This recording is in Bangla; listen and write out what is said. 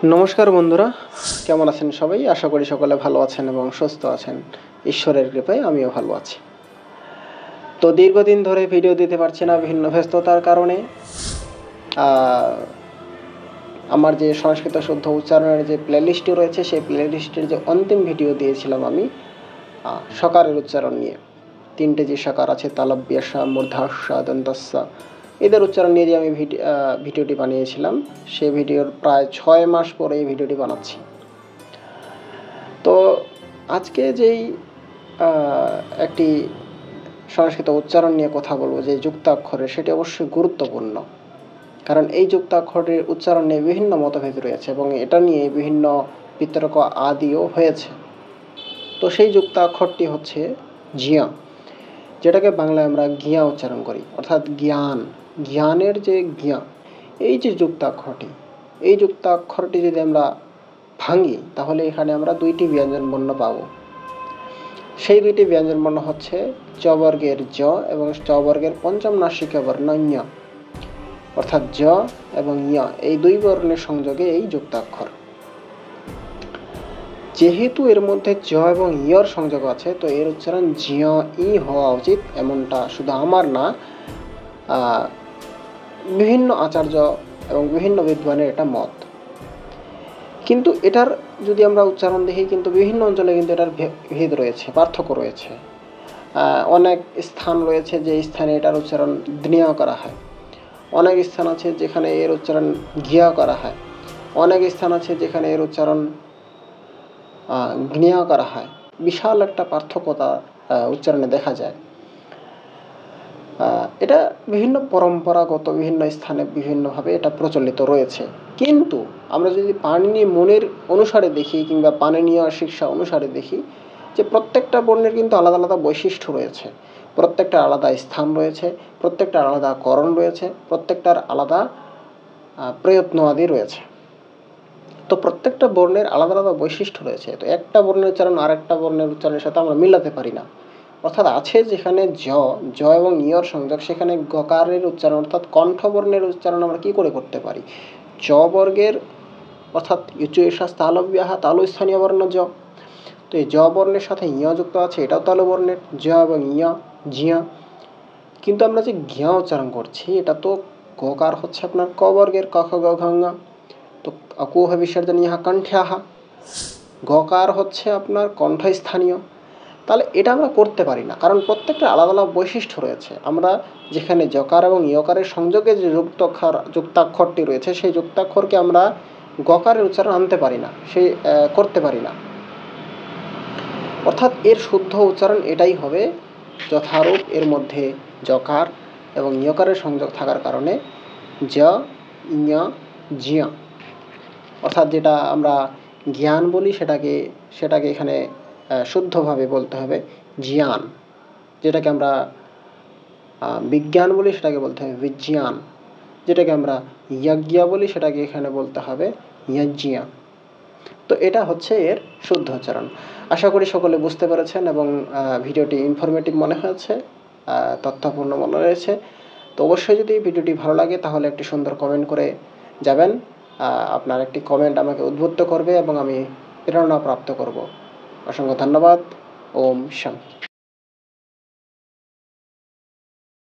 নমস্কার বন্ধুরা, কেমন আছেন সবাই? আশা করি সকলে ভালো আছেন এবং সুস্থ আছেন। ঈশ্বরের কৃপায় আমিও ভালো আছি। তো দীর্ঘদিন ধরে ভিডিও দিতে পারছি না বিভিন্ন ব্যস্ততার কারণে। আমার যে সংস্কৃত শুদ্ধ উচ্চারণের যে প্লেলিস্টটি রয়েছে, সেই প্লেলিস্টের যে অন্তিম ভিডিও দিয়েছিলাম আমি সকারের উচ্চারণ নিয়ে, 3টে যে সকার আছে তালব্যসা, মূর্ধাস্যা, দন্তস্যা, এদের উচ্চারণ নিয়ে যে আমি ভিডিওটি বানিয়েছিলাম, সেই ভিডিওর প্রায় 6 মাস পরে এই ভিডিওটি বানাচ্ছি। তো আজকে যেই একটি সংস্কৃত উচ্চারণ নিয়ে কথা বলবো, যে যুক্তাক্ষরের, সেটি অবশ্যই গুরুত্বপূর্ণ, কারণ এই যুক্তাক্ষরের উচ্চারণ নিয়ে বিভিন্ন মতভেদ রয়েছে এবং এটা নিয়ে বিভিন্ন বিতর্ক আদিও হয়েছে। তো সেই যুক্তাক্ষরটি হচ্ছে জিয়া, যেটাকে বাংলায় আমরা গিয়া উচ্চারণ করি, অর্থাৎ জ্ঞান, জ্ঞানের যে গিয়া, এই যে যুক্তাক্ষরটি, এই যুক্তাক্ষরটি যদি আমরা ভাঙি, তাহলে এখানে আমরা 2টি ব্যঞ্জন বর্ণ পাব। সেই 2টি ব্যঞ্জন বর্ণ হচ্ছে চ বর্গের জ এবং চ বর্গের পঞ্চম নাসিকা বর্ণ ঞ, অর্থাৎ জ এবং ঞ, এই 2 বর্ণের সংযোগে এই যুক্তাক্ষর। যেহেতু এর মধ্যে জ এবং ইয়র সংযোগ আছে, তো এর উচ্চারণ জিয়া ই হওয়া উচিত, এমনটা শুধু আমার না, বিভিন্ন আচার্য এবং বিভিন্ন বিদ্বানের এটা মত। কিন্তু এটার যদি আমরা উচ্চারণ দেখি, কিন্তু বিভিন্ন অঞ্চলে কিন্তু এটার ভেদ রয়েছে, পার্থক্য রয়েছে। অনেক স্থান রয়েছে যে স্থানে এটার উচ্চারণ দ্নিয়া করা হয়, অনেক স্থান আছে যেখানে এর উচ্চারণ গিয়া করা হয়, অনেক স্থান আছে যেখানে এর উচ্চারণ জ্ঞা করা হয়। বিশাল একটা পার্থক্যতা উচ্চারণে দেখা যায়। এটা বিভিন্ন পরম্পরাগত বিভিন্ন স্থানে বিভিন্নভাবে এটা প্রচলিত রয়েছে। কিন্তু আমরা যদি পাণিনি মনের অনুসারে দেখি, কিংবা পাণিনীয় শিক্ষা অনুসারে দেখি, যে প্রত্যেকটা বর্ণের কিন্তু আলাদা আলাদা বৈশিষ্ট্য রয়েছে, প্রত্যেকটার আলাদা স্থান রয়েছে, প্রত্যেকটার আলাদা করণ রয়েছে, প্রত্যেকটার আলাদা প্রয়ত্ন আদি রয়েছে। তো প্রত্যেকটা বর্ণের আলাদা আলাদা বৈশিষ্ট্য রয়েছে। তো একটা বর্ণের উচ্চারণ আরেকটা বর্ণের উচ্চারণের সাথে আমরা মিলাতে পারি না। অর্থাৎ আছে যেখানে জ এবং ইয়র সংযোগ, সেখানে গকারের উচ্চারণ অর্থাৎ কণ্ঠবর্ণের উচ্চারণ আমরা কি করে করতে পারি? চ বর্গের অর্থাৎ ইচু এষা তালব্যাহা, তালু স্থানীয় বর্ণ জ, তো এই জ বর্ণের সাথে ইয় যুক্ত আছে, এটাও তালু বর্ণের, জ এবং ইয়, জিয়া। কিন্তু আমরা যে ঘিয়া উচ্চারণ করছি, এটা তো গকার হচ্ছে আপনার ক বর্গের, ক খ গ ঘ ঙ, তো অকুহ বিসর্জন ইহা কণ্ঠ্যাহা, গকার হচ্ছে আপনার কণ্ঠস্থানীয়। তাহলে এটা আমরা করতে পারি না, কারণ প্রত্যেকটা আলাদা আলাদা বৈশিষ্ট্য রয়েছে। আমরা যেখানে জকার এবং ইয়কারের সংযোগে যে যুক্তাক্ষরটি রয়েছে, সেই যুক্তাক্ষরকে আমরা গকারের উচ্চারণ আনতে পারি না, সেই করতে পারি না। অর্থাৎ এর শুদ্ধ উচ্চারণ এটাই হবে, যথারূপ এর মধ্যে জকার এবং ইয়কারের সংযোগ থাকার কারণে জ, ইয়, জিয়া, অর্থাৎ যেটা আমরা জ্ঞান বলি, সেটাকে এখানে শুদ্ধভাবে বলতে হবে জিয়ান। যেটাকে আমরা বিজ্ঞান বলি, সেটাকে বলতে হবে বিজ্ঞান। যেটাকে আমরা যজ্ঞা বলি, সেটাকে এখানে বলতে হবে যজ্ঞিয়া। তো এটা হচ্ছে এর শুদ্ধ উচ্চারণ। আশা করি সকলে বুঝতে পেরেছেন এবং ভিডিওটি ইনফরমেটিভ মনে হয়েছে, তথ্যপূর্ণ মনে হয়েছে। তো অবশ্যই যদি ভিডিওটি ভালো লাগে, তাহলে একটি সুন্দর কমেন্ট করে যাবেন। আপনার একটি কমেন্ট আমাকে উদ্বুদ্ধ করবে এবং আমি প্রেরণা প্রাপ্ত করব। অসংখ্য ধন্যবাদ। ওম শান্তি।